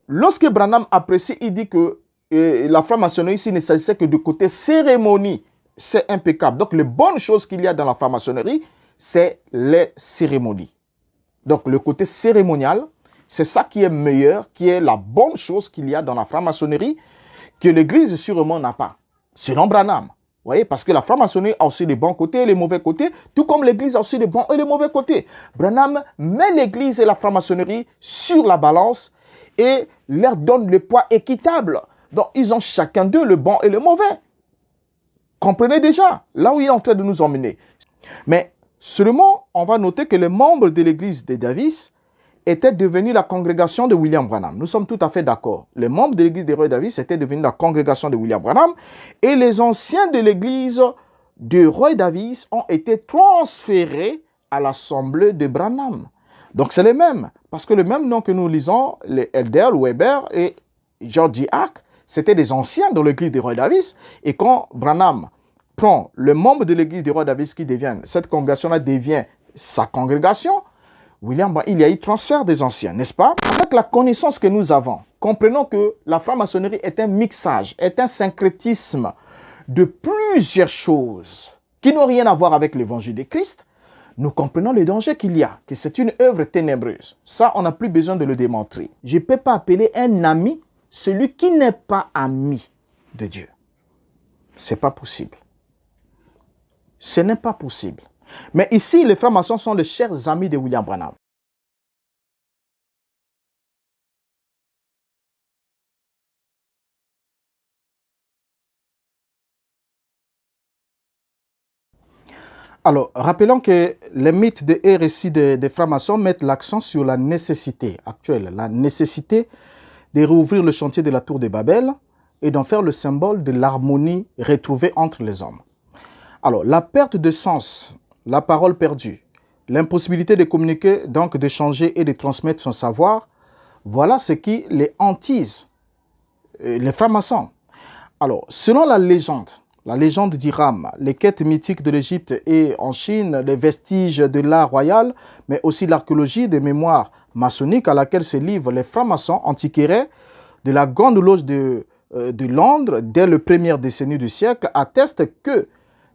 lorsque Branham apprécie, il dit que la franc-maçonnerie, ici, ne s'agissait que du côté cérémonie. C'est impeccable. Donc, les bonnes choses qu'il y a dans la franc-maçonnerie, c'est les cérémonies. Donc, le côté cérémonial, c'est ça qui est meilleur, qui est la bonne chose qu'il y a dans la franc-maçonnerie, que l'Église sûrement n'a pas, selon Branham. Vous voyez, parce que la franc-maçonnerie a aussi les bons côtés et les mauvais côtés, tout comme l'Église a aussi les bons et les mauvais côtés. Branham met l'Église et la franc-maçonnerie sur la balance et leur donne le poids équitable. Donc, ils ont chacun d'eux le bon et le mauvais. Comprenez déjà là où il est en train de nous emmener. Mais seulement, on va noter que les membres de l'Église de Davis était devenue la congrégation de William Branham. Nous sommes tout à fait d'accord. Les membres de l'église de Roy Davis étaient devenus la congrégation de William Branham et les anciens de l'église de Roy Davis ont été transférés à l'assemblée de Branham. Donc c'est les mêmes, parce que le même nom que nous lisons, les Elders, Weber et George Hack, c'était des anciens de l'église de Roy Davis. Et quand Branham prend le membre de l'église de Roy Davis qui devient, cette congrégation-là devient sa congrégation, William, il y a eu transfert des anciens, n'est-ce pas? Avec la connaissance que nous avons, comprenons que la franc-maçonnerie est un mixage, est un syncrétisme de plusieurs choses qui n'ont rien à voir avec l'évangile de Christ. Nous comprenons le danger qu'il y a, que c'est une œuvre ténébreuse. Ça, on n'a plus besoin de le démontrer. Je ne peux pas appeler un ami celui qui n'est pas ami de Dieu. Ce n'est pas possible. Ce n'est pas possible. Mais ici, les francs-maçons sont les chers amis de William Branham. Alors, rappelons que les mythes et récits des francs-maçons mettent l'accent sur la nécessité actuelle, la nécessité de rouvrir le chantier de la tour de Babel et d'en faire le symbole de l'harmonie retrouvée entre les hommes. Alors, la perte de sens, la parole perdue, l'impossibilité de communiquer, donc d'échanger et de transmettre son savoir, voilà ce qui les hantise, les francs-maçons. Alors, selon la légende d'Hiram, les quêtes mythiques de l'Égypte et en Chine, les vestiges de l'art royal, mais aussi l'archéologie des mémoires maçonniques à laquelle se livrent les francs-maçons antiquaires de la Grande Loge de Londres dès le premier décennie du siècle attestent que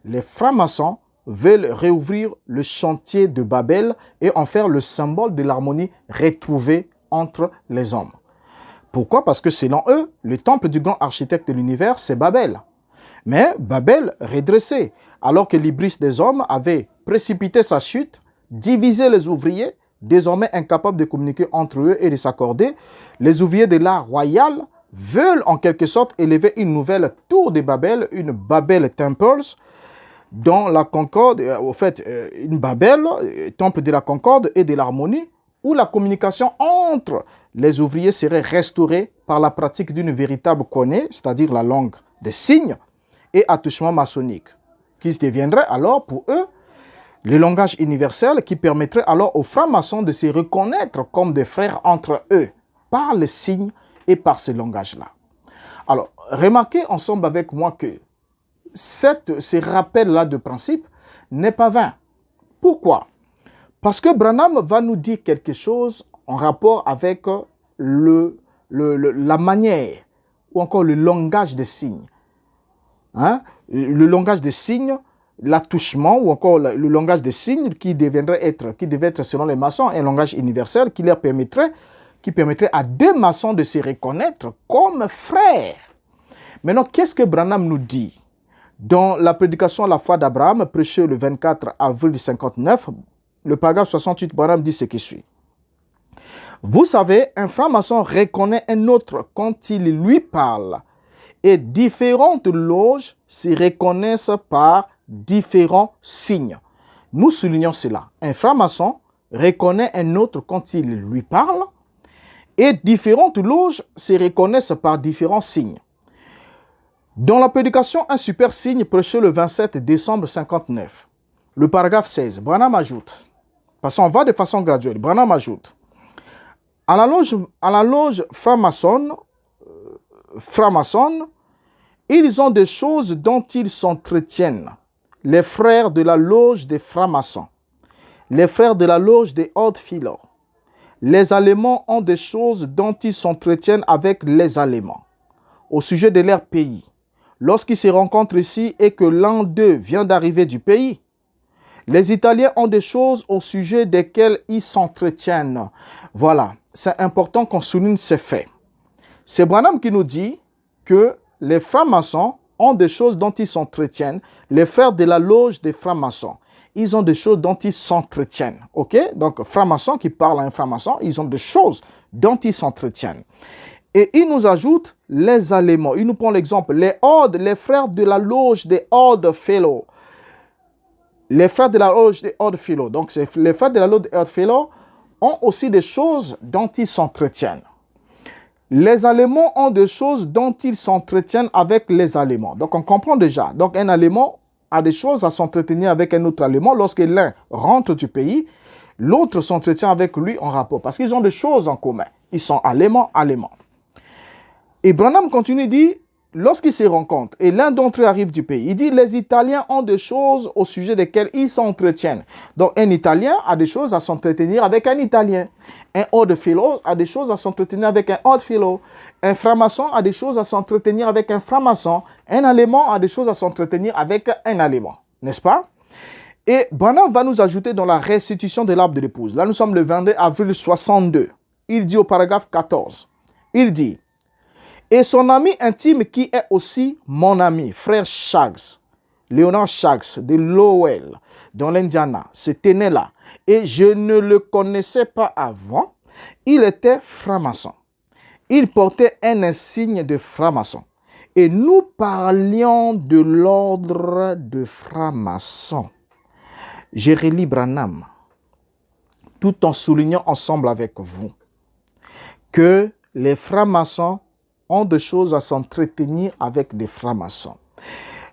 les francs-maçons veulent réouvrir le chantier de Babel et en faire le symbole de l'harmonie retrouvée entre les hommes. Pourquoi? Parce que selon eux, le temple du grand architecte de l'univers, c'est Babel. Mais Babel redressé, alors que l'hybris des hommes avait précipité sa chute, divisé les ouvriers, désormais incapables de communiquer entre eux et de s'accorder, les ouvriers de l'art royal veulent en quelque sorte élever une nouvelle tour de Babel, une Babel Temples, dans la concorde, une Babel, temple de la concorde et de l'harmonie, où la communication entre les ouvriers serait restaurée par la pratique d'une véritable koiné, c'est-à-dire la langue des signes, et attouchement maçonnique, qui deviendrait alors pour eux le langage universel qui permettrait alors aux francs-maçons de se reconnaître comme des frères entre eux, par les signes et par ce langage-là. Alors, remarquez ensemble avec moi que ce rappel-là de principe n'est pas vain. Pourquoi? Parce que Branham va nous dire quelque chose en rapport avec la manière ou encore le langage des signes. Hein? Le langage des signes, l'attouchement ou encore le langage des signes qui devait être selon les maçons un langage universel qui permettrait à deux maçons de se reconnaître comme frères. Maintenant, qu'est-ce que Branham nous dit? Dans la prédication à la foi d'Abraham, prêchée le 24 avril 59, le paragraphe 68, Branham dit ce qui suit. Vous savez, un franc-maçon reconnaît un autre quand il lui parle. Et différentes loges se reconnaissent par différents signes. Nous soulignons cela. Un franc-maçon reconnaît un autre quand il lui parle et différentes loges se reconnaissent par différents signes. Dans la prédication, un super signe prêché le 27 décembre 59, le paragraphe 16, Branham ajoute, on va de façon graduelle, Branham ajoute, à la loge franc-maçonne, ils ont des choses dont ils s'entretiennent. Les frères de la loge des francs-maçons, les frères de la loge des Odd Philor, les Allemands ont des choses dont ils s'entretiennent avec les Allemands au sujet de leur pays. Lorsqu'ils se rencontrent ici et que l'un d'eux vient d'arriver du pays, les Italiens ont des choses au sujet desquelles ils s'entretiennent. Voilà, c'est important qu'on souligne ces faits. C'est Branham qui nous dit que les francs-maçons ont des choses dont ils s'entretiennent. Les frères de la loge des francs-maçons, ils ont des choses dont ils s'entretiennent. OK? Donc, francs-maçons qui parlent à un franc-maçon, ils ont des choses dont ils s'entretiennent. Et il nous ajoute les Allemands. Il nous prend l'exemple. Les Odd, les frères de la loge des Odd Fellows. Les frères de la loge des Odd Fellows. Donc, les frères de la loge des Odd Fellows ont aussi des choses dont ils s'entretiennent. Les Allemands ont des choses dont ils s'entretiennent avec les Allemands. Donc, on comprend déjà. Donc, un Allemand a des choses à s'entretenir avec un autre Allemand. Lorsque l'un rentre du pays, l'autre s'entretient avec lui en rapport. Parce qu'ils ont des choses en commun. Ils sont Allemands. Et Branham continue, dit, lorsqu'ils se rencontrent et l'un d'entre eux arrive du pays, il dit, les Italiens ont des choses au sujet desquelles ils s'entretiennent. Donc, un Italien a des choses à s'entretenir avec un Italien. Un Odd Fellow a des choses à s'entretenir avec un Odd Fellow. Un franc-maçon a des choses à s'entretenir avec un franc-maçon. Un Allemand a des choses à s'entretenir avec un Allemand. N'est-ce pas? Et Branham va nous ajouter dans la restitution de l'arbre de l'épouse. Là, nous sommes le 22 avril 62. Il dit au paragraphe 14, il dit, et son ami intime qui est aussi mon ami, frère Shaggs, Leonard Shaggs de Lowell, dans l'Indiana, se tenait là. Et je ne le connaissais pas avant. Il était franc-maçon. Il portait un insigne de franc-maçon. Et nous parlions de l'ordre de franc-maçon. J'ai relis Branham, tout en soulignant ensemble avec vous que les francs-maçons ont des choses à s'entretenir avec des francs-maçons.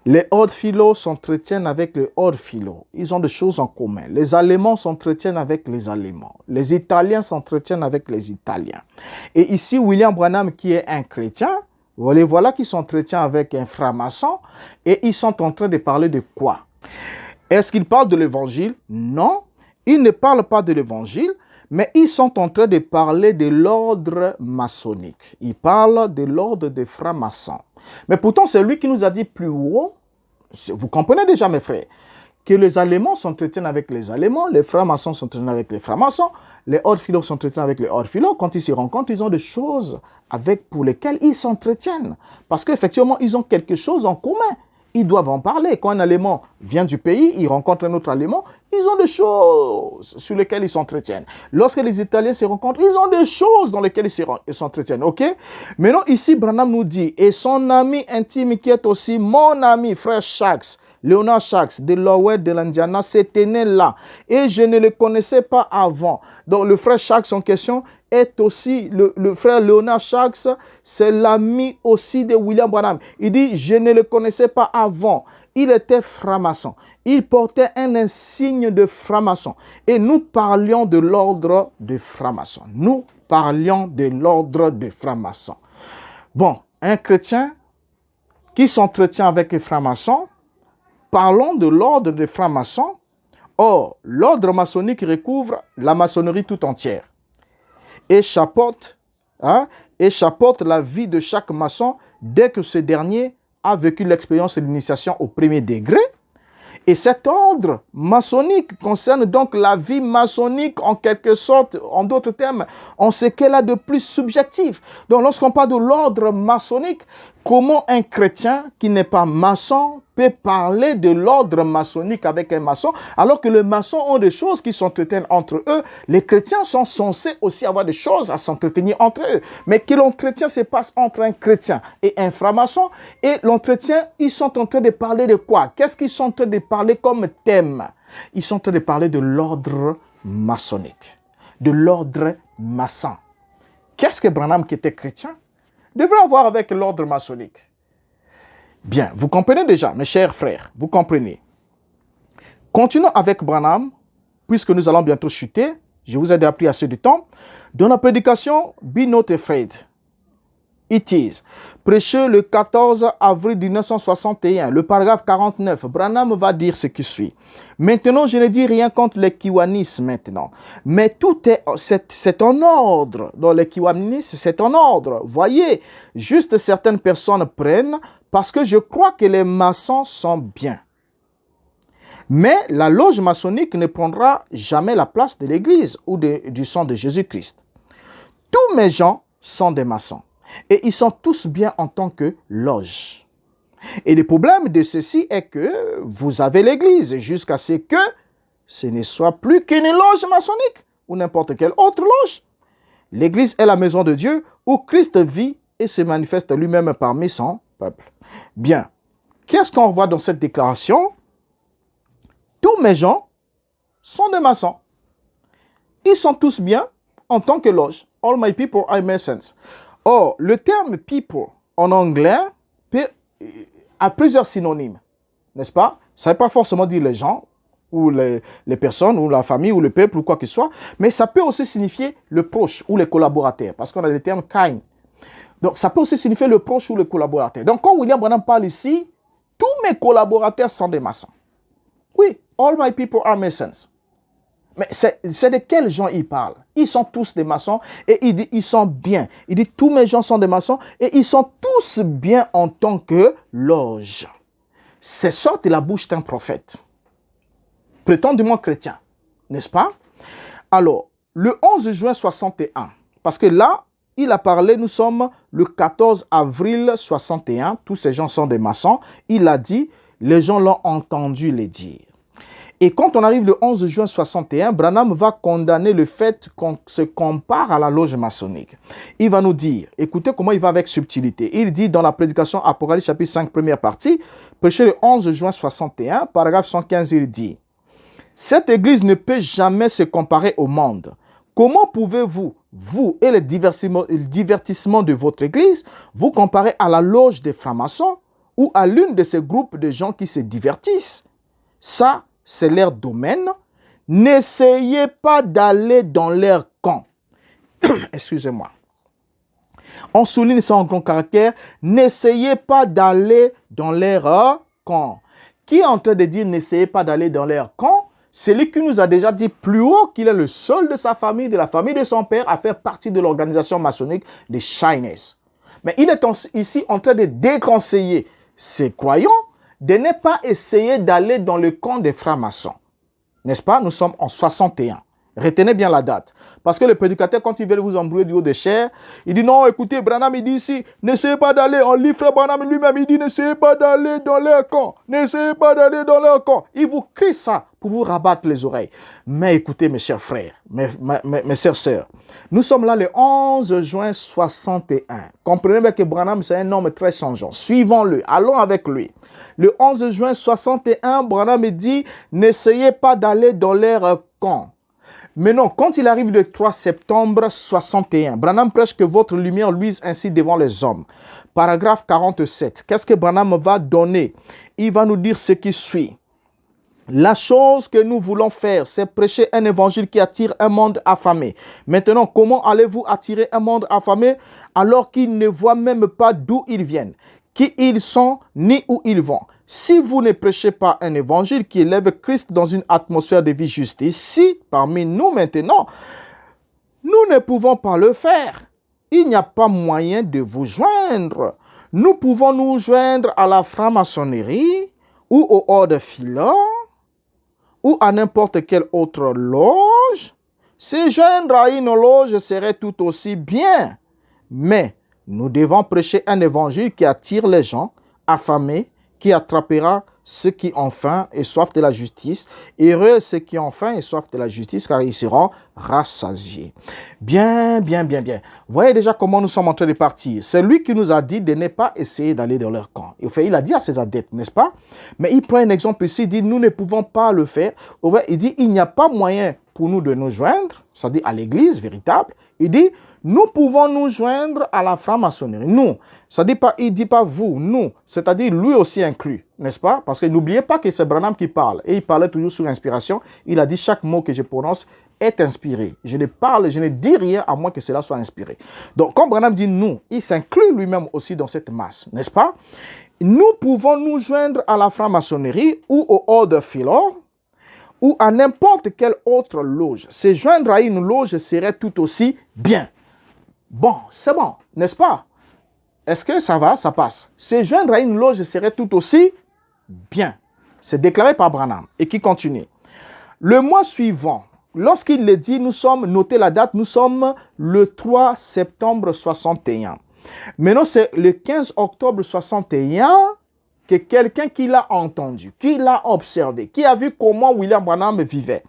Les Odd Fellows s'entretiennent avec les Odd Fellows. Ils ont des choses en commun. Les Allemands s'entretiennent avec les Allemands. Les Italiens s'entretiennent avec les Italiens. Et ici, William Branham, qui est un chrétien, voilà qui s'entretient avec un franc-maçon et ils sont en train de parler de quoi? Est-ce qu'ils parlent de l'évangile? Non, ils ne parlent pas de l'évangile, mais ils sont en train de parler de l'ordre maçonnique. Ils parlent de l'ordre des francs-maçons. Mais pourtant, c'est lui qui nous a dit plus haut, vous comprenez déjà mes frères, que les Allemands s'entretiennent avec les Allemands, les francs-maçons s'entretiennent avec les francs-maçons, les Odd Fellows s'entretiennent avec les Odd Fellows. Quand ils se rencontrent, ils ont des choses pour lesquelles ils s'entretiennent. Parce qu'effectivement, ils ont quelque chose en commun. Ils doivent en parler. Quand un Allemand vient du pays, il rencontre un autre Allemand, ils ont des choses sur lesquelles ils s'entretiennent. Lorsque les Italiens se rencontrent, ils ont des choses dans lesquelles ils s'entretiennent. OK? Maintenant, ici, Branham nous dit, et son ami intime qui est aussi mon ami, frère Shaggs, Leonard Shaggs de Lowell de l'Indiana, se tenait là. Et je ne le connaissais pas avant. Donc, le frère Shaggs en question est aussi, le frère Leonard Shaggs, c'est l'ami aussi de William Branham. Il dit, je ne le connaissais pas avant. Il était franc-maçon. Il portait un insigne de franc-maçon. Et nous parlions de l'ordre de franc-maçon. Nous parlions de l'ordre de franc-maçon. Bon, un chrétien qui s'entretient avec les francs-maçons, parlons de l'ordre des francs-maçons. Or, l'ordre maçonnique recouvre la maçonnerie tout entière et chapeaute la vie de chaque maçon dès que ce dernier a vécu l'expérience de l'initiation au premier degré. Et cet ordre maçonnique concerne donc la vie maçonnique en quelque sorte, en d'autres termes, en ce qu'elle a de plus subjectif. Donc lorsqu'on parle de l'ordre maçonnique, comment un chrétien qui n'est pas maçon peut parler de l'ordre maçonnique avec un maçon, alors que les maçons ont des choses qui s'entretiennent entre eux. Les chrétiens sont censés aussi avoir des choses à s'entretenir entre eux. Mais que l'entretien se passe entre un chrétien et un franc-maçon, et l'entretien, ils sont en train de parler de quoi? Qu'est-ce qu'ils sont en train de parler comme thème? Ils sont en train de parler de l'ordre maçonnique, de l'ordre maçon. Qu'est-ce que Branham, qui était chrétien, devrait avoir avec l'ordre maçonnique? Bien, vous comprenez déjà, mes chers frères, vous comprenez. Continuons avec Branham, puisque nous allons bientôt chuter. Je vous ai appris assez de temps. Dans la prédication, Be Not Afraid. It is. Prêché le 14 avril 1961, le paragraphe 49, Branham va dire ce qui suit. Maintenant, je ne dis rien contre les kiwanis maintenant, mais tout c'est en ordre. Dans les kiwanis, c'est en ordre. Voyez, juste certaines personnes prennent parce que je crois que les maçons sont bien. Mais la loge maçonnique ne prendra jamais la place de l'Église ou du sang de Jésus-Christ. Tous mes gens sont des maçons. Et ils sont tous bien en tant que loge. Et le problème de ceci est que vous avez l'Église jusqu'à ce que ce ne soit plus qu'une loge maçonnique ou n'importe quelle autre loge. L'Église est la maison de Dieu où Christ vit et se manifeste lui-même parmi son peuple. Bien, qu'est-ce qu'on voit dans cette déclaration? Tous mes gens sont des maçons. Ils sont tous bien en tant que loge. All my people are masons. Or, le terme people en anglais a plusieurs synonymes, n'est-ce pas? Ça ne veut pas forcément dire les gens, ou les personnes, ou la famille, ou le peuple, ou quoi que ce soit, mais ça peut aussi signifier le proche ou les collaborateurs, parce qu'on a le terme kind. Donc, ça peut aussi signifier le proche ou le collaborateur. Donc, quand William Branham parle ici, tous mes collaborateurs sont des maçons. Oui, all my people are masons. Mais c'est de quels gens il parle? Ils sont tous des maçons et il dit ils sont bien. Il dit tous mes gens sont des maçons et ils sont tous bien en tant que loge. C'est sorti de la bouche d'un prophète, prétendument chrétien, n'est-ce pas? Alors, le 11 juin 61, parce que là, il a parlé, nous sommes le 14 avril 61, tous ces gens sont des maçons, il a dit, les gens l'ont entendu les dire. Et quand on arrive le 11 juin 61, Branham va condamner le fait qu'on se compare à la loge maçonnique. Il va nous dire, écoutez comment il va avec subtilité. Il dit dans la prédication Apocalypse chapitre 5, première partie, prêché le 11 juin 61, paragraphe 115, il dit, « Cette église ne peut jamais se comparer au monde. Comment pouvez-vous, vous et le divertissement de votre église, vous comparer à la loge des francs-maçons ou à l'une de ces groupes de gens qui se divertissent? Ça, c'est leur domaine. N'essayez pas d'aller dans leur camp. » Excusez-moi. On souligne ça en grand caractère. N'essayez pas d'aller dans leur camp. Qui est en train de dire n'essayez pas d'aller dans leur camp? C'est lui qui nous a déjà dit plus haut qu'il est le seul de sa famille, de la famille de son père, à faire partie de l'organisation maçonnique des Shiners. Mais il est ici en train de déconseiller ses croyants de ne pas essayer d'aller dans le camp des francs-maçons. N'est-ce pas? Nous sommes en 61. Retenez bien la date. Parce que le prédicateur, quand il veut vous embrouiller du haut des chairs, il dit non, écoutez, Branham, il dit ici, n'essayez pas d'aller, on lit frère Branham lui-même, il dit n'essayez pas d'aller dans leur camp, n'essayez pas d'aller dans leur camp. Il vous crie ça pour vous rabattre les oreilles. Mais écoutez, mes chers frères, mes chères sœurs, nous sommes là le 11 juin 61. Comprenez bien que Branham, c'est un homme très changeant. Suivons-le, allons avec lui. Le 11 juin 61, Branham dit, n'essayez pas d'aller dans leur camp. Mais non, quand il arrive le 3 septembre 61, Branham prêche que votre lumière luise ainsi devant les hommes. Paragraphe 47. Qu'est-ce que Branham va donner? Il va nous dire ce qui suit. La chose que nous voulons faire, c'est prêcher un évangile qui attire un monde affamé. Maintenant, comment allez-vous attirer un monde affamé alors qu'ils ne voient même pas d'où ils viennent, qui ils sont, ni où ils vont? Si vous ne prêchez pas un évangile qui élève Christ dans une atmosphère de vie juste ici, parmi nous maintenant, nous ne pouvons pas le faire. Il n'y a pas moyen de vous joindre. Nous pouvons nous joindre à la franc-maçonnerie ou au Ordre Filant ou à n'importe quelle autre loge. Se joindre à une loge serait tout aussi bien. Mais nous devons prêcher un évangile qui attire les gens affamés, qui attrapera ceux qui ont faim et soif de la justice. Heureux ceux qui ont faim et soif de la justice, car ils seront rassasiés. Bien, bien, bien, bien. Vous voyez déjà comment nous sommes en train de partir. C'est lui qui nous a dit de ne pas essayer d'aller dans leur camp. Il a dit à ses adeptes, n'est-ce pas? Mais il prend un exemple ici, il dit, nous ne pouvons pas le faire. Il dit, il n'y a pas moyen pour nous de nous joindre, c'est-à-dire à l'église véritable. Il dit, nous pouvons nous joindre à la franc-maçonnerie. Nous, c'est-à-dire pas, il ne dit pas vous, nous, c'est-à-dire lui aussi inclus, n'est-ce pas? Parce que n'oubliez pas que c'est Branham qui parle. Et il parlait toujours sous inspiration. Il a dit chaque mot que je prononce est inspiré. Je ne dis rien à moins que cela soit inspiré. Donc, comme Branham dit nous, il s'inclut lui-même aussi dans cette masse, n'est-ce pas? Nous pouvons nous joindre à la franc-maçonnerie ou au Order Philor ou à n'importe quelle autre loge. Se joindre à une loge serait tout aussi bien. Bon, c'est bon, n'est-ce pas? Est-ce que ça va, ça passe? Se joindre à une loge serait tout aussi bien. C'est déclaré par Branham et qui continue. Le mois suivant, lorsqu'il le dit, nous sommes, notez la date, nous sommes le 3 septembre 61. Maintenant, c'est le 15 octobre 61 que quelqu'un qui l'a entendu, qui l'a observé, qui a vu comment William Branham vivait,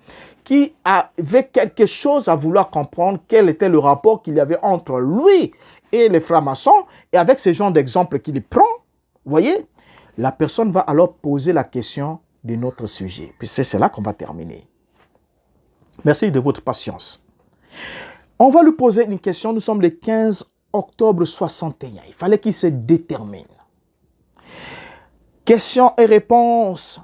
qui avait quelque chose à vouloir comprendre quel était le rapport qu'il y avait entre lui et les francs-maçons, et avec ce genre d'exemple qu'il prend, vous voyez, la personne va alors poser la question de notre sujet. Puis c'est là qu'on va terminer. Merci de votre patience. On va lui poser une question. Nous sommes le 15 octobre 61. Il fallait qu'il se détermine. Question et réponse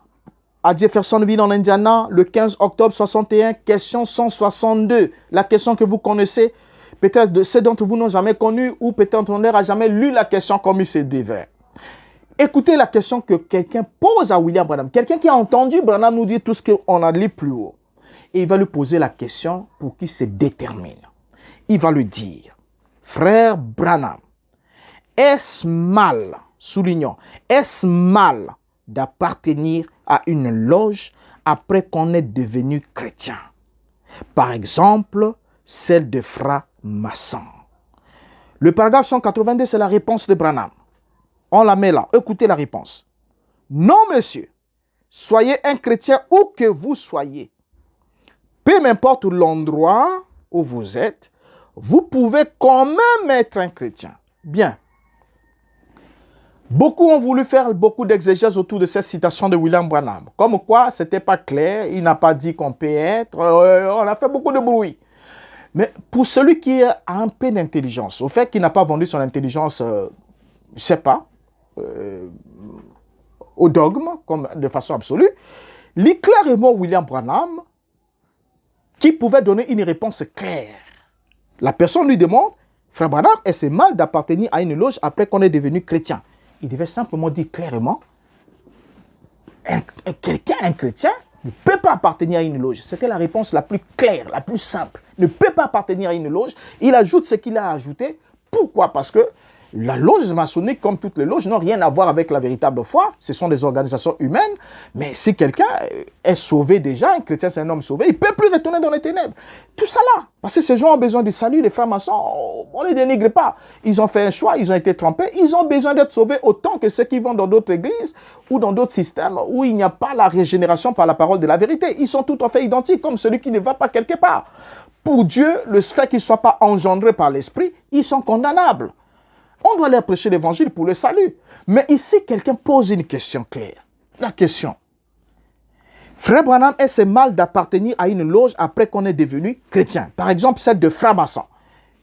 à Jeffersonville en Indiana, le 15 octobre 61, question 162. La question que vous connaissez, peut-être ceux d'entre vous n'ont jamais connu ou peut-être on n'a jamais lu la question comme il se devrait. Écoutez la question que quelqu'un pose à William Branham. Quelqu'un qui a entendu Branham nous dire tout ce qu'on a lu plus haut. Et il va lui poser la question pour qu'il se détermine. Il va lui dire, frère Branham, est-ce mal, soulignons, est-ce mal d'appartenir à une loge après qu'on est devenu chrétien? Par exemple, celle de francs-maçons. Le paragraphe 182, c'est la réponse de Branham. On la met là. Écoutez la réponse. Non, monsieur. Soyez un chrétien où que vous soyez. Peu m'importe l'endroit où vous êtes, vous pouvez quand même être un chrétien. Bien. Beaucoup ont voulu faire beaucoup d'exégèses autour de cette citation de William Branham. Comme quoi, ce n'était pas clair. Il n'a pas dit qu'on peut être. On a fait beaucoup de bruit. Mais pour celui qui a un peu d'intelligence, au fait qu'il n'a pas vendu son intelligence, je ne sais pas, au dogme, comme de façon absolue, lit clairement William Branham qui pouvait donner une réponse claire. La personne lui demande, frère Branham, est-ce mal d'appartenir à une loge après qu'on est devenu chrétien? Il devait simplement dire clairement, un chrétien, ne peut pas appartenir à une loge. C'était la réponse la plus claire, la plus simple. Ne peut pas appartenir à une loge. Il ajoute ce qu'il a ajouté. Pourquoi? Parce que la loge maçonnique, comme toutes les loges, n'ont rien à voir avec la véritable foi. Ce sont des organisations humaines. Mais si quelqu'un est sauvé déjà, un chrétien c'est un homme sauvé, il ne peut plus retourner dans les ténèbres. Tout ça là. Parce que ces gens ont besoin du salut. Les francs-maçons, on ne les dénigre pas. Ils ont fait un choix, ils ont été trompés. Ils ont besoin d'être sauvés autant que ceux qui vont dans d'autres églises ou dans d'autres systèmes où il n'y a pas la régénération par la parole de la vérité. Ils sont tout à fait identiques, comme celui qui ne va pas quelque part. Pour Dieu, le fait qu'ils ne soient pas engendrés par l'esprit, ils sont condamnables. On doit leur prêcher l'évangile pour le salut. Mais ici, quelqu'un pose une question claire. La question. Frère Branham, est-ce mal d'appartenir à une loge après qu'on est devenu chrétien? Par exemple, celle de franc-maçon.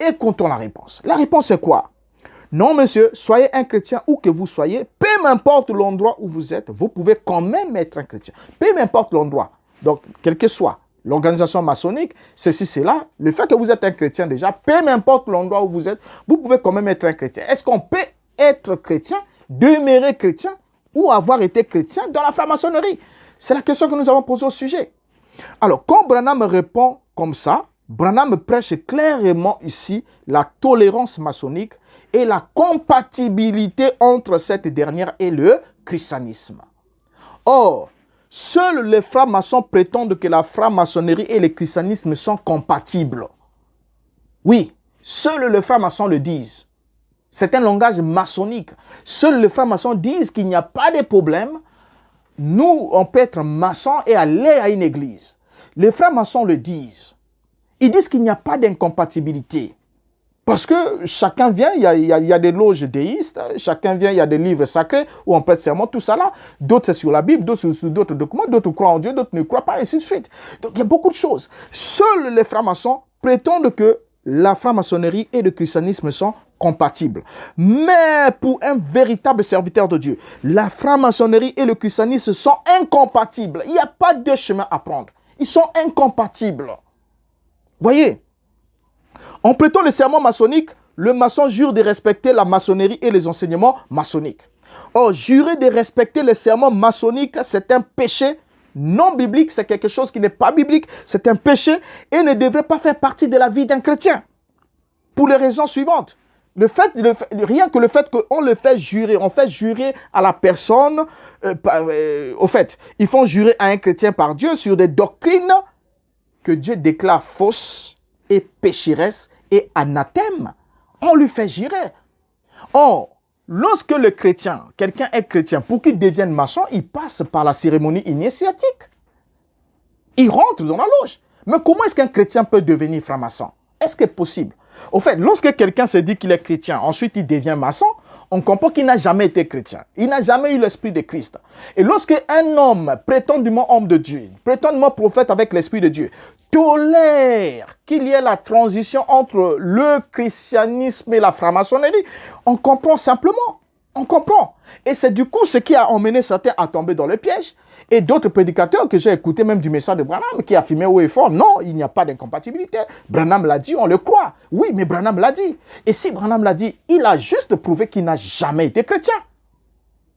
Écoutons la réponse. La réponse est quoi? Non, monsieur, soyez un chrétien où que vous soyez, peu m'importe l'endroit où vous êtes, vous pouvez quand même être un chrétien. Peu m'importe l'endroit. Donc, quel que soit l'organisation maçonnique, ceci, cela, le fait que vous êtes un chrétien déjà, peu m'importe l'endroit où vous êtes, vous pouvez quand même être un chrétien. Est-ce qu'on peut être chrétien, demeurer chrétien ou avoir été chrétien dans la franc-maçonnerie? C'est la question que nous avons posée au sujet. Alors, quand Branham répond comme ça, Branham prêche clairement ici la tolérance maçonnique et la compatibilité entre cette dernière et le christianisme. Or, seuls les francs-maçons prétendent que la franc-maçonnerie et le christianisme sont compatibles. Oui, seuls les francs-maçons le disent. C'est un langage maçonnique. Seuls les francs-maçons disent qu'il n'y a pas de problème. Nous, on peut être maçon et aller à une église. Les francs-maçons le disent. Ils disent qu'il n'y a pas d'incompatibilité. Parce que chacun vient, il y a des loges déistes, chacun vient, il y a des livres sacrés où on prête serment, tout ça là. D'autres c'est sur la Bible, d'autres sur d'autres documents, d'autres croient en Dieu, d'autres ne croient pas, et ainsi de suite. Donc il y a beaucoup de choses. Seuls les francs-maçons prétendent que la franc-maçonnerie et le christianisme sont compatibles. Mais pour un véritable serviteur de Dieu, la franc-maçonnerie et le christianisme sont incompatibles. Il n'y a pas deux chemins à prendre. Ils sont incompatibles. Voyez, en prêtant le serment maçonnique, le maçon jure de respecter la maçonnerie et les enseignements maçonniques. Or, jurer de respecter le serment maçonnique, c'est un péché non biblique, c'est quelque chose qui n'est pas biblique, c'est un péché et ne devrait pas faire partie de la vie d'un chrétien. Pour les raisons suivantes. Rien que le fait qu'on le fait jurer, on fait jurer à la personne, au fait, ils font jurer à un chrétien par Dieu sur des doctrines que Dieu déclare fausses et pécheresses et anathèmes. On lui fait jurer. Or, lorsque le chrétien, quelqu'un est chrétien, pour qu'il devienne maçon, il passe par la cérémonie initiatique. Il rentre dans la loge. Mais comment est-ce qu'un chrétien peut devenir franc-maçon? Est-ce que c'est possible? Au fait, lorsque quelqu'un se dit qu'il est chrétien, ensuite il devient maçon, on comprend qu'il n'a jamais été chrétien. Il n'a jamais eu l'esprit de Christ. Et lorsque un homme, prétendument homme de Dieu, prétendument prophète avec l'esprit de Dieu, tolère qu'il y ait la transition entre le christianisme et la franc-maçonnerie, on comprend simplement. On comprend. Et c'est du coup ce qui a emmené certains à tomber dans le piège. Et d'autres prédicateurs que j'ai écoutés, même du message de Branham, qui affirmaient haut et fort, non, il n'y a pas d'incompatibilité. Branham l'a dit, on le croit. Oui, mais Branham l'a dit. Et si Branham l'a dit, il a juste prouvé qu'il n'a jamais été chrétien.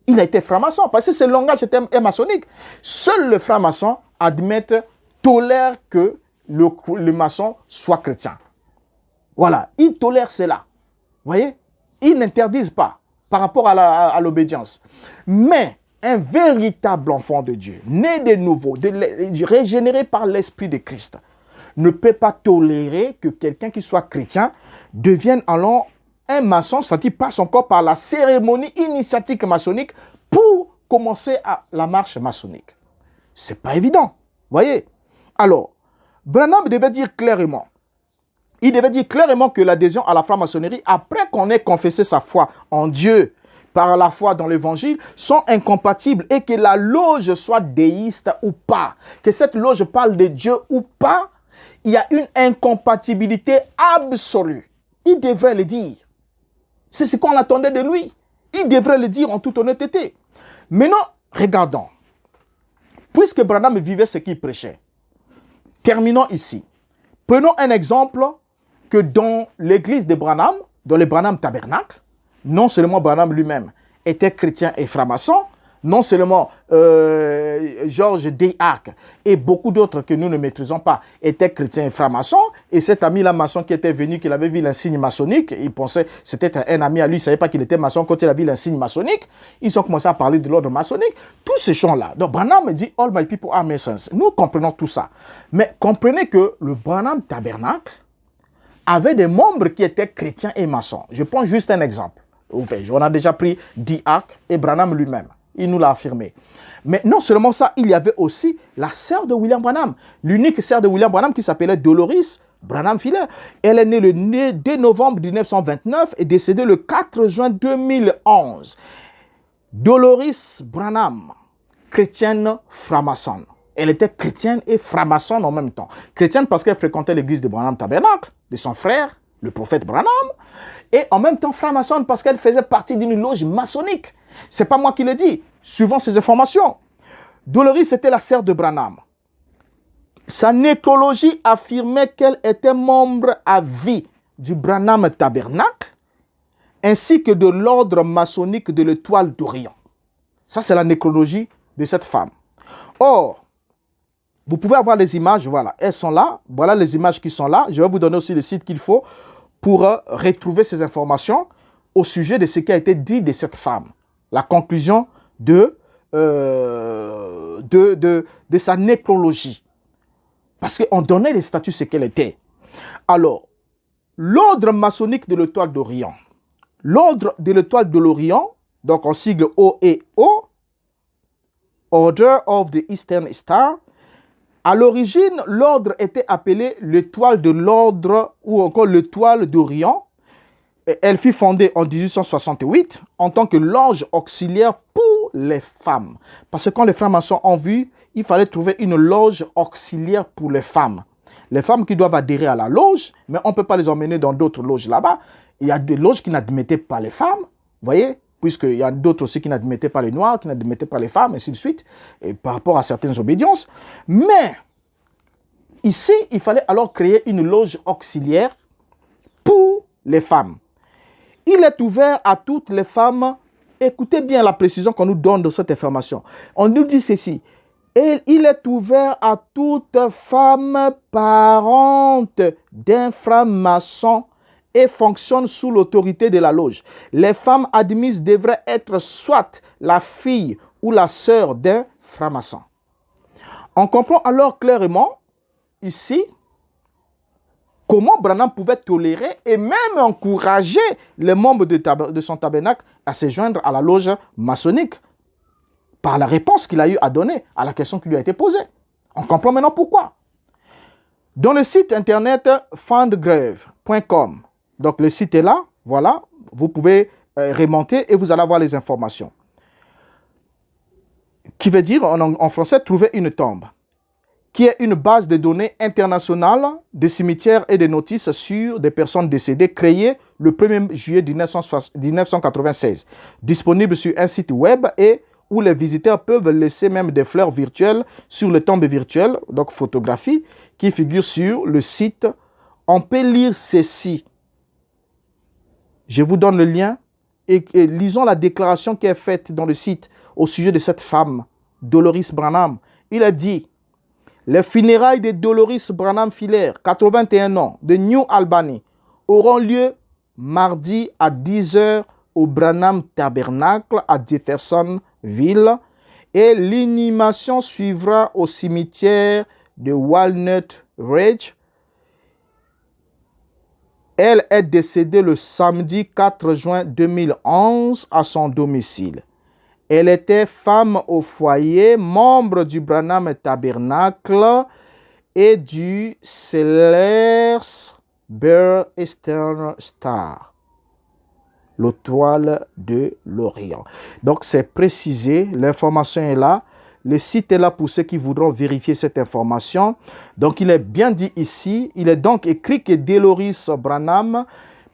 Il a été franc-maçon, parce que ce langage est maçonnique. Seul le franc-maçon tolère que le maçon soit chrétien. Voilà, il tolère cela. Vous voyez? Ils n'interdisent pas par rapport à l'obédience. Mais un véritable enfant de Dieu, né de nouveau, régénéré par l'Esprit de Christ, ne peut pas tolérer que quelqu'un qui soit chrétien devienne alors un maçon, c'est-à-dire passe encore par la cérémonie initiatique maçonnique pour commencer la marche maçonnique. C'est pas évident, voyez. Alors, Branham devait dire clairement, il devait dire clairement que l'adhésion à la franc-maçonnerie, après qu'on ait confessé sa foi en Dieu, par la foi dans l'évangile, sont incompatibles et que la loge soit déiste ou pas, que cette loge parle de Dieu ou pas, il y a une incompatibilité absolue. Il devrait le dire. C'est ce qu'on attendait de lui. Il devrait le dire en toute honnêteté. Maintenant, regardons. Puisque Branham vivait ce qu'il prêchait, terminons ici. Prenons un exemple que dans l'église de Branham, dans le Branham Tabernacle, non seulement Branham lui-même était chrétien et franc-maçon, non seulement George D. Ark et beaucoup d'autres que nous ne maîtrisons pas étaient chrétiens et francs-maçons, et cet ami-là maçon qui était venu, qu'il avait vu l'insigne maçonnique, il pensait que c'était un ami à lui, il ne savait pas qu'il était maçon quand il a vu l'insigne maçonnique, ils ont commencé à parler de l'ordre maçonnique, tous ces champs-là. Donc Branham dit « All my people are Masons ». Nous comprenons tout ça. Mais comprenez que le Branham Tabernacle avait des membres qui étaient chrétiens et maçons. Je prends juste un exemple. On a déjà pris D. Ark et Branham lui-même. Il nous l'a affirmé. Mais non seulement ça, il y avait aussi la sœur de William Branham. L'unique sœur de William Branham qui s'appelait Dolores Branham Filler. Elle est née le 2 novembre 1929 et décédée le 4 juin 2011. Dolores Branham, chrétienne franc-maçonne. Elle était chrétienne et franc-maçonne en même temps. Chrétienne parce qu'elle fréquentait l'église de Branham Tabernacle, de son frère, le prophète Branham, et en même temps franc-maçonne parce qu'elle faisait partie d'une loge maçonnique. C'est pas moi qui le dis, suivant ces informations. Dolores était la sœur de Branham. Sa nécrologie affirmait qu'elle était membre à vie du Branham Tabernacle, ainsi que de l'ordre maçonnique de l'Étoile d'Orient. Ça, c'est la nécrologie de cette femme. Or, vous pouvez avoir les images, voilà, elles sont là. Voilà les images qui sont là. Je vais vous donner aussi le site qu'il faut pour retrouver ces informations au sujet de ce qui a été dit de cette femme. La conclusion de sa nécrologie. Parce qu'on donnait les statuts ce qu'elle était. Alors, l'ordre maçonnique de l'Étoile d'Orient. L'ordre de l'Étoile de l'Orient, donc en sigle OEO, Order of the Eastern Star. À l'origine, l'ordre était appelé l'Étoile de l'Ordre ou encore l'Étoile d'Orient. Elle fut fondée en 1868 en tant que loge auxiliaire pour les femmes. Parce que quand les francs-maçons ont vu, il fallait trouver une loge auxiliaire pour les femmes. Les femmes qui doivent adhérer à la loge, mais on ne peut pas les emmener dans d'autres loges là-bas. Il y a des loges qui n'admettaient pas les femmes, vous voyez, puisqu'il y a d'autres aussi qui n'admettaient pas les noirs, qui n'admettaient pas les femmes, et ainsi de suite, et par rapport à certaines obédiences. Mais Ici, il fallait alors créer une loge auxiliaire pour les femmes. Il est ouvert à toutes les femmes. Écoutez bien la précision qu'on nous donne de cette information. On nous dit ceci. Et il est ouvert à toute femme parente d'un franc-maçon et fonctionne sous l'autorité de la loge. Les femmes admises devraient être soit la fille ou la sœur d'un franc-maçon. On comprend alors clairement ici comment Branham pouvait tolérer et même encourager les membres de son tabernacle à se joindre à la loge maçonnique par la réponse qu'il a eu à donner à la question qui lui a été posée. On comprend maintenant pourquoi. Dans le site internet foundgrave.com, donc le site est là, voilà, vous pouvez remonter et vous allez avoir les informations. Qui veut dire en français trouver une tombe, qui est une base de données internationale des cimetières et des notices sur des personnes décédées créée le 1er juillet 1996, disponible sur un site web et où les visiteurs peuvent laisser même des fleurs virtuelles sur les tombes virtuelles, donc photographies, qui figurent sur le site. On peut lire ceci. Je vous donne le lien et lisons la déclaration qui est faite dans le site au sujet de cette femme, Dolores Branham. Il a dit: les funérailles de Dolores Branham Filler, 81 ans, de New Albany, auront lieu mardi à 10h au Branham Tabernacle à Jeffersonville et l'inhumation suivra au cimetière de Walnut Ridge. Elle est décédée le samedi 4 juin 2011 à son domicile. Elle était femme au foyer, membre du Branham Tabernacle et du Sellersburg Eastern Star, l'étoile de l'Orient. Donc, c'est précisé, l'information est là. Le site est là pour ceux qui voudront vérifier cette information. Donc, il est bien dit ici, il est donc écrit que Dolores Branham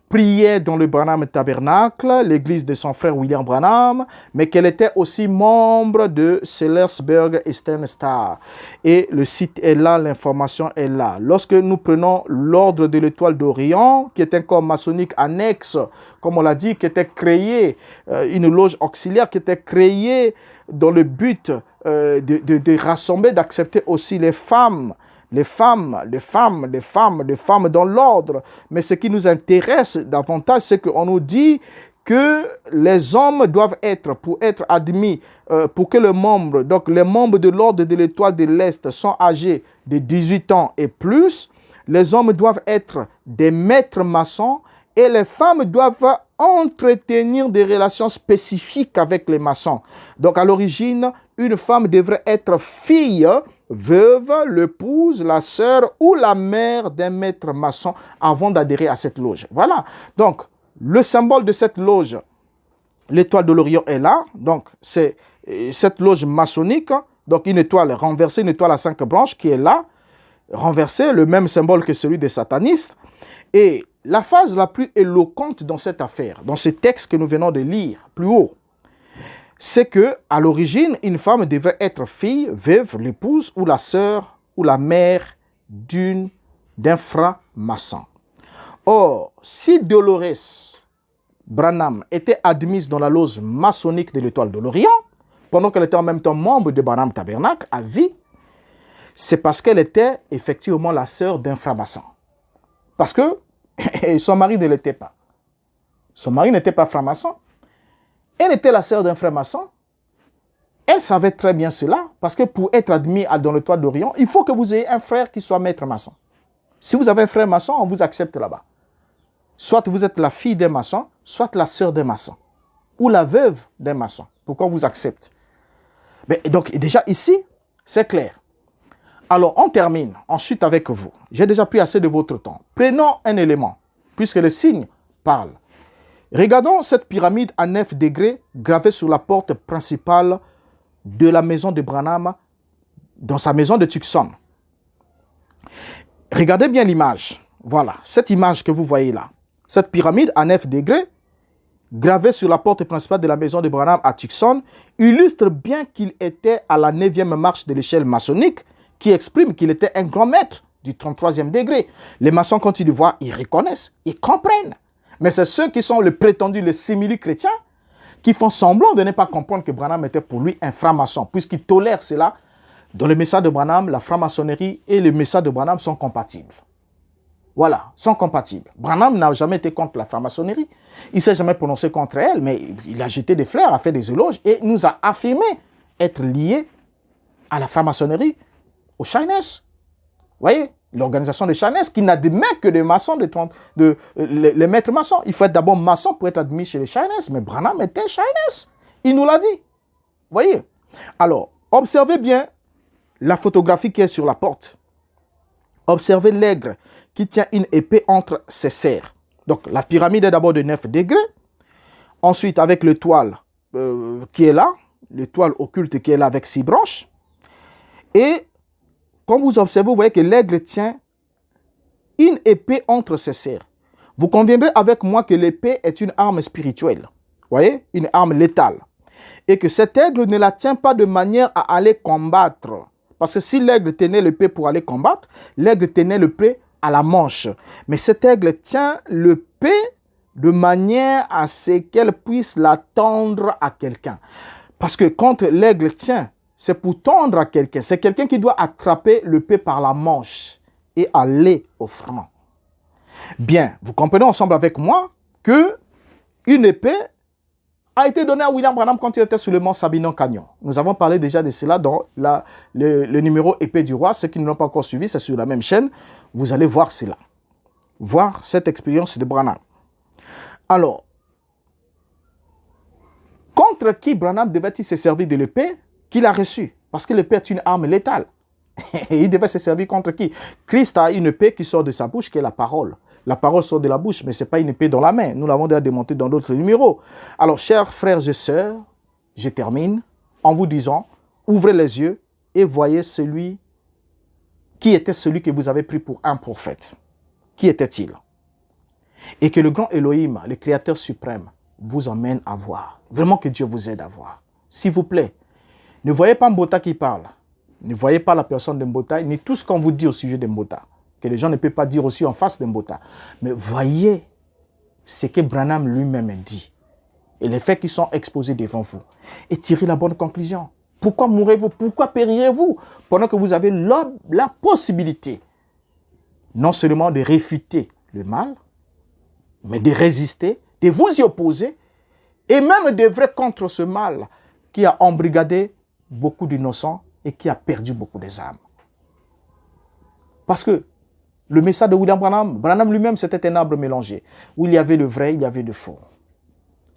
priait dans le Branham Tabernacle, l'église de son frère William Branham, mais qu'elle était aussi membre de Sellersburg Eastern Star. Et le site est là, l'information est là. Lorsque nous prenons l'ordre de l'étoile d'Orient, qui est un corps maçonnique annexe, comme on l'a dit, qui était créé, une loge auxiliaire qui était créée dans le but de rassembler, d'accepter aussi les femmes dans l'ordre. Mais ce qui nous intéresse davantage, c'est qu'on nous dit que les hommes doivent être, pour être admis, pour que les membres de l'ordre de l'étoile de l'Est sont âgés de 18 ans et plus, les hommes doivent être des maîtres maçons et les femmes doivent entretenir des relations spécifiques avec les maçons. Donc à l'origine, une femme devrait être fille, veuve, l'épouse, la sœur ou la mère d'un maître maçon avant d'adhérer à cette loge. Voilà. Donc, le symbole de cette loge, l'étoile de l'Orient est là. Donc, c'est cette loge maçonnique. Donc, une étoile renversée, une étoile à 5 branches qui est là, renversée, le même symbole que celui des satanistes. Et la phase la plus éloquente dans cette affaire, dans ce texte que nous venons de lire plus haut, c'est que à l'origine, une femme devait être fille, veuve, l'épouse ou la sœur ou la mère d'un franc-maçon. Or, si Dolores Branham était admise dans la loge maçonnique de l'étoile de l'Orient, pendant qu'elle était en même temps membre de Branham Tabernacle à vie, c'est parce qu'elle était effectivement la sœur d'un franc-maçon. Parce que son mari ne l'était pas. Son mari n'était pas franc-maçon. Elle était la sœur d'un frère maçon. Elle savait très bien cela, parce que pour être admis dans l'étoile d'Orient, il faut que vous ayez un frère qui soit maître maçon. Si vous avez un frère maçon, on vous accepte là-bas. Soit vous êtes la fille d'un maçon, soit la sœur d'un maçon, ou la veuve d'un maçon, pour qu'on vous accepte. Mais donc déjà ici, c'est clair. Alors on termine, ensuite avec vous. J'ai déjà pris assez de votre temps. Prenons un élément, puisque le signe parle. Regardons cette pyramide à 9 degrés gravée sur la porte principale de la maison de Branham dans sa maison de Tucson. Regardez bien l'image. Voilà, cette image que vous voyez là. Cette pyramide à 9 degrés gravée sur la porte principale de la maison de Branham à Tucson illustre bien qu'il était à la 9e marche de l'échelle maçonnique qui exprime qu'il était un grand maître du 33e degré. Les maçons, quand ils le voient, ils reconnaissent, ils comprennent. Mais c'est ceux qui sont le prétendu, les simili-chrétiens, qui font semblant de ne pas comprendre que Branham était pour lui un franc-maçon, puisqu'il tolère cela. Dans le message de Branham, la franc-maçonnerie et le message de Branham sont compatibles. Voilà, sont compatibles. Branham n'a jamais été contre la franc-maçonnerie. Il ne s'est jamais prononcé contre elle, mais il a jeté des fleurs, a fait des éloges et nous a affirmé être lié à la franc-maçonnerie, au Shiners. Vous voyez, l'organisation de Shiners qui n'admet que des maçons, les maîtres maçons. Il faut être d'abord maçon pour être admis chez les Shiners, mais Branham était Shiners. Il nous l'a dit. Vous voyez. Alors, observez bien la photographie qui est sur la porte. Observez l'aigle qui tient une épée entre ses serres. Donc, la pyramide est d'abord de 9 degrés. Ensuite, avec l'étoile qui est là, l'étoile occulte qui est là avec 6 branches. Et, comme vous observez, vous voyez que l'aigle tient une épée entre ses serres. Vous conviendrez avec moi que l'épée est une arme spirituelle. Vous voyez, une arme létale. Et que cet aigle ne la tient pas de manière à aller combattre. Parce que si l'aigle tenait l'épée pour aller combattre, l'aigle tenait l'épée à la manche. Mais cet aigle tient l'épée de manière à ce qu'elle puisse la tendre à quelqu'un. Parce que quand l'aigle tient, c'est pour tendre à quelqu'un. C'est quelqu'un qui doit attraper l'épée par la manche et aller au front. Bien, vous comprenez ensemble avec moi que une épée a été donnée à William Branham quand il était sur le mont Sabinon Canyon. Nous avons parlé déjà de cela dans le numéro Épée du Roi. Ceux qui ne l'ont pas encore suivi, c'est sur la même chaîne. Vous allez voir cela. Voir cette expérience de Branham. Alors, contre qui Branham devait-il se servir de l'épée qu'il a reçue? Parce que l'épée est une arme létale. Et il devait se servir contre qui? Christ a une épée qui sort de sa bouche, qui est la parole. La parole sort de la bouche, mais ce n'est pas une épée dans la main. Nous l'avons déjà démonté dans d'autres numéros. Alors, chers frères et sœurs, je termine en vous disant, ouvrez les yeux et voyez celui qui était celui que vous avez pris pour un prophète. Qui était-il? Et que le grand Elohim, le Créateur suprême, vous emmène à voir. Vraiment que Dieu vous aide à voir. S'il vous plaît, ne voyez pas Mbota qui parle. Ne voyez pas la personne de Mbota, ni tout ce qu'on vous dit au sujet de Mbota. Que les gens ne peuvent pas dire aussi en face de Mbota. Mais voyez ce que Branham lui-même dit. Et les faits qui sont exposés devant vous. Et tirez la bonne conclusion. Pourquoi mourrez-vous? Pourquoi périrez-vous? Pendant que vous avez la possibilité, non seulement de réfuter le mal, mais de résister, de vous y opposer, et même d'œuvrer contre ce mal qui a embrigadé beaucoup d'innocents et qui a perdu beaucoup des âmes. Parce que le message de William Branham, Branham lui-même, c'était un arbre mélangé, où il y avait le vrai, il y avait le faux.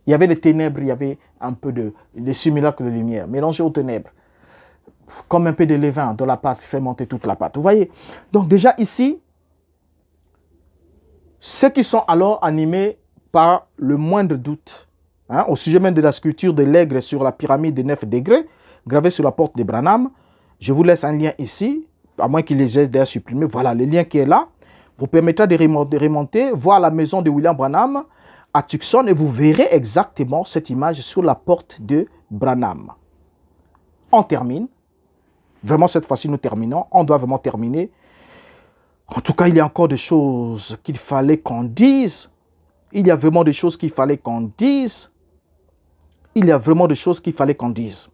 Il y avait les ténèbres, il y avait un peu de simulacres de lumière, mélangés aux ténèbres. Comme un peu de levain dans la pâte, fait monter toute la pâte. Vous voyez? Donc déjà ici, ceux qui sont alors animés par le moindre doute, au sujet même de la sculpture de l'aigle sur la pyramide de 9 degrés, gravée sur la porte de Branham, je vous laisse un lien ici, à moins qu'il les ait déjà supprimés. Voilà, le lien qui est là vous permettra de remonter, voir la maison de William Branham à Tucson et vous verrez exactement cette image sur la porte de Branham. On termine. Vraiment, cette fois-ci, nous terminons. On doit vraiment terminer. En tout cas, il y a encore des choses qu'il fallait qu'on dise. Il y a vraiment des choses qu'il fallait qu'on dise. Il y a vraiment des choses qu'il fallait qu'on dise.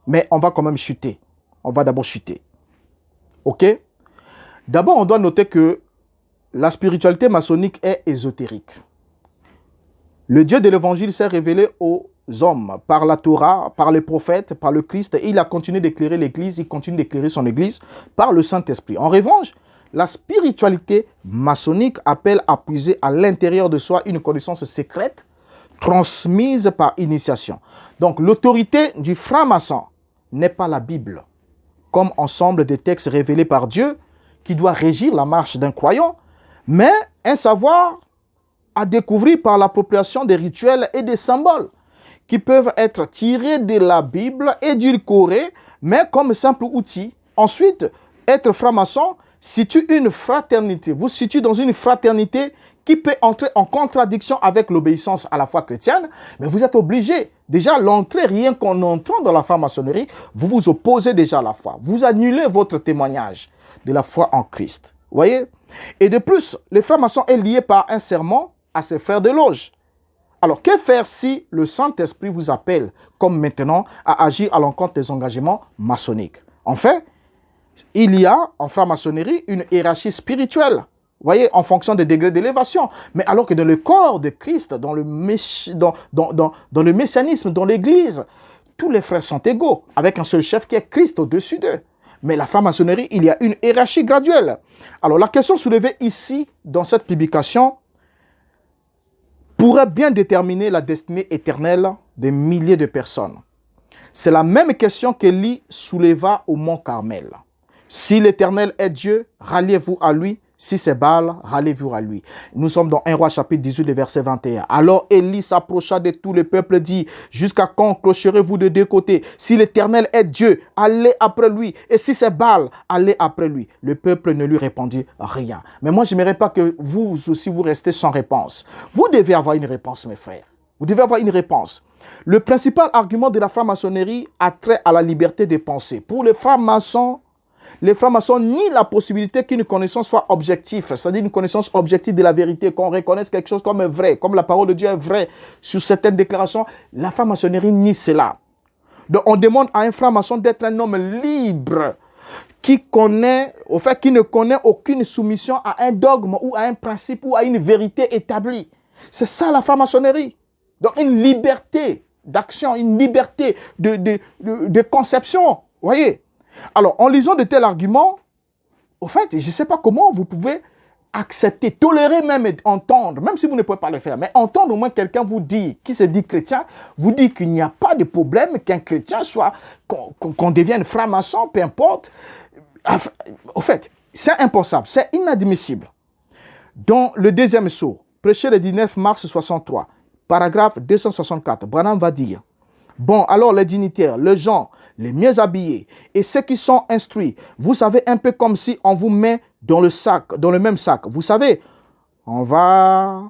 Mais on va quand même chuter. On va d'abord chuter. OK? D'abord, on doit noter que la spiritualité maçonnique est ésotérique. Le Dieu de l'évangile s'est révélé aux hommes par la Torah, par les prophètes, par le Christ. Et il a continué d'éclairer l'Église, il continue d'éclairer son Église par le Saint-Esprit. En revanche, la spiritualité maçonnique appelle à puiser à l'intérieur de soi une connaissance secrète transmise par initiation. Donc, l'autorité du franc-maçon n'est pas la Bible, comme ensemble des textes révélés par Dieu qui doit régir la marche d'un croyant, mais un savoir à découvrir par l'appropriation des rituels et des symboles qui peuvent être tirés de la Bible, édulcorés, mais comme simple outil. Ensuite, être franc-maçon situe une fraternité, vous situe dans une fraternité qui peut entrer en contradiction avec l'obéissance à la foi chrétienne, mais vous êtes obligé, déjà l'entrée, rien qu'en entrant dans la franc-maçonnerie, vous vous opposez déjà à la foi. Vous annulez votre témoignage de la foi en Christ. Voyez? Et de plus, le franc-maçon est lié par un serment à ses frères de loge. Alors, que faire si le Saint-Esprit vous appelle, comme maintenant, à agir à l'encontre des engagements maçonniques? Enfin, il y a en franc-maçonnerie une hiérarchie spirituelle, vous voyez, en fonction des degrés d'élévation. Mais alors que dans le corps de Christ, dans le messianisme, dans l'Église, tous les frères sont égaux, avec un seul chef qui est Christ au-dessus d'eux. Mais la franc-maçonnerie, il y a une hiérarchie graduelle. Alors, la question soulevée ici, dans cette publication, pourrait bien déterminer la destinée éternelle des milliers de personnes. C'est la même question qu'Élie souleva au mont Carmel. Si l'Éternel est Dieu, ralliez-vous à lui. Si c'est Baal, ralliez-vous à lui. Nous sommes dans 1 Roi chapitre 18, verset 21. Alors Élie s'approcha de tout le peuple, dit, jusqu'à quand clocherez-vous de deux côtés? Si l'Éternel est Dieu, allez après lui. Et si c'est Baal, allez après lui. Le peuple ne lui répondit rien. Mais moi, je n'aimerais pas que vous aussi, vous restez sans réponse. Vous devez avoir une réponse, mes frères. Vous devez avoir une réponse. Le principal argument de la franc-maçonnerie a trait à la liberté de penser. Pour les francs-maçons nient la possibilité qu'une connaissance soit objective, c'est-à-dire une connaissance objective de la vérité, qu'on reconnaisse quelque chose comme vrai, comme la parole de Dieu est vraie sur certaines déclarations. La franc-maçonnerie nie cela. Donc on demande à un franc-maçon d'être un homme libre, qui ne connaît aucune soumission à un dogme ou à un principe ou à une vérité établie. C'est ça la franc-maçonnerie. Donc une liberté d'action, une liberté de conception, vous voyez. Alors, en lisant de tels arguments, au fait, je ne sais pas comment vous pouvez accepter, tolérer même, entendre, même si vous ne pouvez pas le faire, mais entendre au moins quelqu'un vous dire, qui se dit chrétien, vous dit qu'il n'y a pas de problème qu'un chrétien soit, qu'on devienne franc-maçon, peu importe. Au fait, c'est impensable, c'est inadmissible. Dans le deuxième sceau, prêché le 19 mars 63, paragraphe 264, Branham va dire, bon, alors les dignitaires, les gens les mieux habillés et ceux qui sont instruits, vous savez, un peu comme si on vous met dans le même sac. Vous savez, on va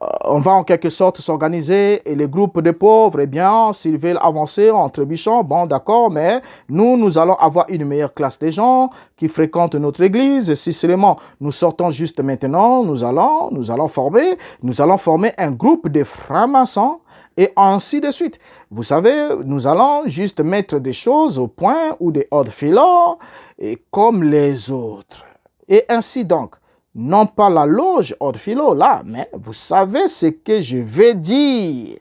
en quelque sorte s'organiser et les groupes de pauvres, eh bien, s'ils veulent avancer en trébuchant, bon, d'accord, mais nous allons avoir une meilleure classe des gens qui fréquentent notre église. Et si seulement nous sortons juste maintenant, nous allons former un groupe de francs-maçons et ainsi de suite. Vous savez, nous allons juste mettre des choses au point ou des hors filons et comme les autres. Et ainsi donc. Non pas la loge hors philo, là, mais vous savez ce que je veux dire.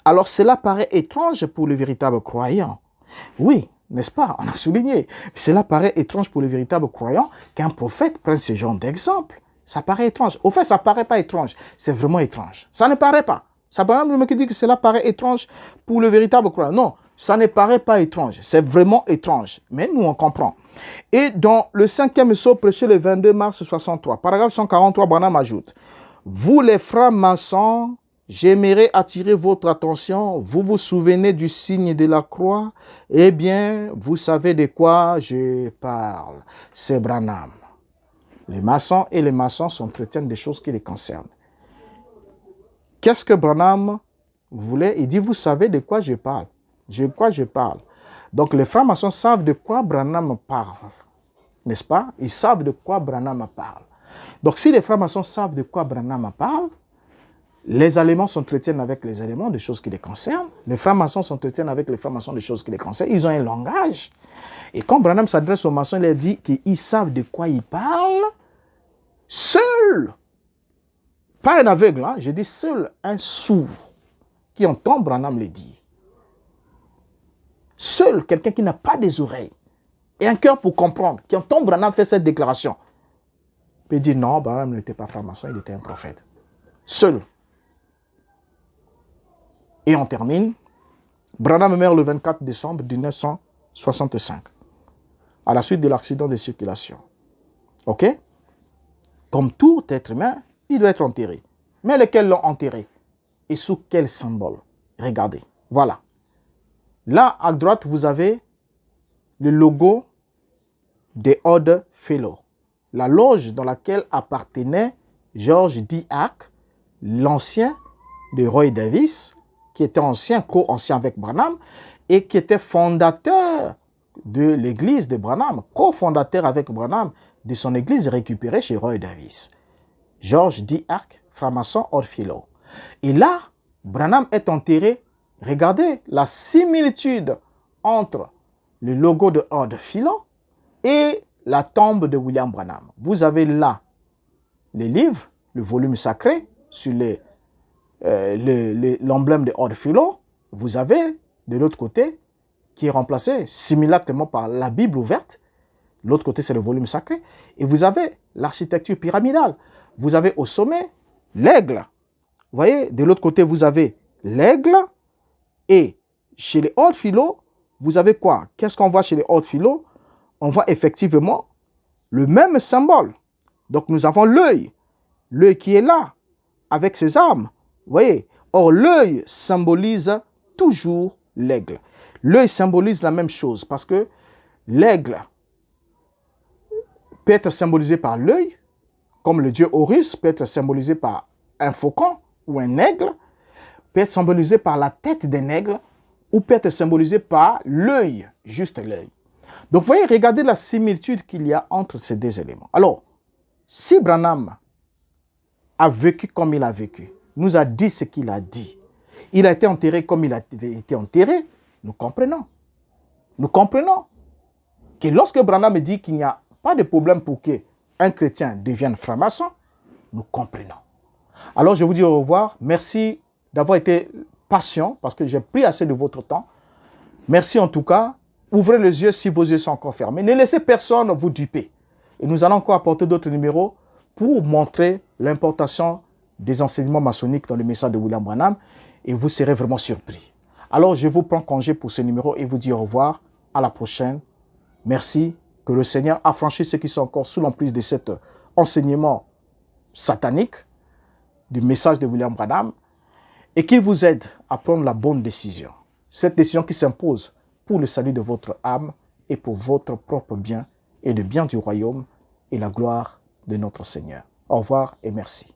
Alors cela paraît étrange pour le véritable croyant. Oui, n'est-ce pas? On a souligné. Cela paraît étrange pour le véritable croyant qu'un prophète prenne ce genre d'exemple. Ça paraît étrange. Au fait, ça ne paraît pas étrange. C'est vraiment étrange. Ça ne paraît pas. Ça paraît même qui dit que cela paraît étrange pour le véritable croyant. Non, ça ne paraît pas étrange. C'est vraiment étrange. Mais nous, on comprend. Et dans le 5e sceau prêché le 22 mars 63, paragraphe 143, Branham ajoute, vous les francs-maçons, j'aimerais attirer votre attention. Vous vous souvenez du signe de la croix? Eh bien, vous savez de quoi je parle. C'est Branham. Les maçons et les maçons sont chrétiens des choses qui les concernent. Qu'est-ce que Branham voulait? Il dit, vous savez de quoi je parle. De quoi je parle. Donc les francs-maçons savent de quoi Branham parle. N'est-ce pas? Ils savent de quoi Branham parle. Donc si les francs-maçons savent de quoi Branham parle, les Allemands sont chrétiens avec les Allemands, des choses qui les concernent. Les francs-maçons sont chrétiens avec les francs-maçons, des choses qui les concernent. Ils ont un langage. Et quand Branham s'adresse aux maçons, il leur dit qu'ils savent de quoi ils parlent seuls. Pas un aveugle, hein? Je dis seul un sourd qui entend Branham le dire. Seul quelqu'un qui n'a pas des oreilles et un cœur pour comprendre, qui entend Branham faire cette déclaration, peut dire non, Branham n'était pas franc-maçon, il était un prophète. Seul. Et on termine. Branham meurt le 24 décembre 1965, à la suite de l'accident de circulation. Ok? Comme tout être humain, il doit être enterré. Mais lesquels l'ont enterré? Et sous quel symbole? Regardez. Voilà. Là, à droite, vous avez le logo des Odd Fellows, la loge dans laquelle appartenait George D. Hack, l'ancien de Roy Davis, qui était co-ancien avec Branham, et qui était fondateur de l'église de Branham, cofondateur avec Branham de son église récupérée chez Roy Davis. George D. Ark, franc-maçon Odd Fellow. Et là, Branham est enterré. Regardez la similitude entre le logo de Odd Fellow et la tombe de William Branham. Vous avez là les livres, le volume sacré, sur l'emblème de Odd Fellow. Vous avez de l'autre côté, qui est remplacé similairement par la Bible ouverte. L'autre côté, c'est le volume sacré. Et vous avez l'architecture pyramidale. Vous avez au sommet l'aigle. Vous voyez, de l'autre côté, vous avez l'aigle. Et chez les Odd Fellow, vous avez quoi? Qu'est-ce qu'on voit chez les Odd Fellow? On voit effectivement le même symbole. Donc, nous avons l'œil. L'œil qui est là, avec ses armes. Vous voyez? Or, l'œil symbolise toujours l'aigle. L'œil symbolise la même chose parce que l'aigle peut être symbolisé par l'œil, comme le dieu Horus peut être symbolisé par un faucon ou un aigle, peut être symbolisé par la tête d'un aigle ou peut être symbolisé par l'œil, juste l'œil. Donc, vous voyez, regardez la similitude qu'il y a entre ces deux éléments. Alors, si Branham a vécu comme il a vécu, nous a dit ce qu'il a dit, il a été enterré comme il a été enterré, nous comprenons. Nous comprenons que lorsque Branham dit qu'il n'y a pas de problème pour qu'un chrétien devienne franc-maçon, nous comprenons. Alors, je vous dis au revoir. Merci d'avoir été patient parce que j'ai pris assez de votre temps. Merci en tout cas. Ouvrez les yeux si vos yeux sont encore fermés. Ne laissez personne vous duper. Et nous allons encore apporter d'autres numéros pour montrer l'importation des enseignements maçonniques dans le message de William Branham. Et vous serez vraiment surpris. Alors, je vous prends congé pour ce numéro et vous dis au revoir. À la prochaine. Merci. Que le Seigneur affranchisse ceux qui sont encore sous l'emprise de cet enseignement satanique, du message de William Branham, et qu'il vous aide à prendre la bonne décision. Cette décision qui s'impose pour le salut de votre âme et pour votre propre bien et le bien du royaume et la gloire de notre Seigneur. Au revoir et merci.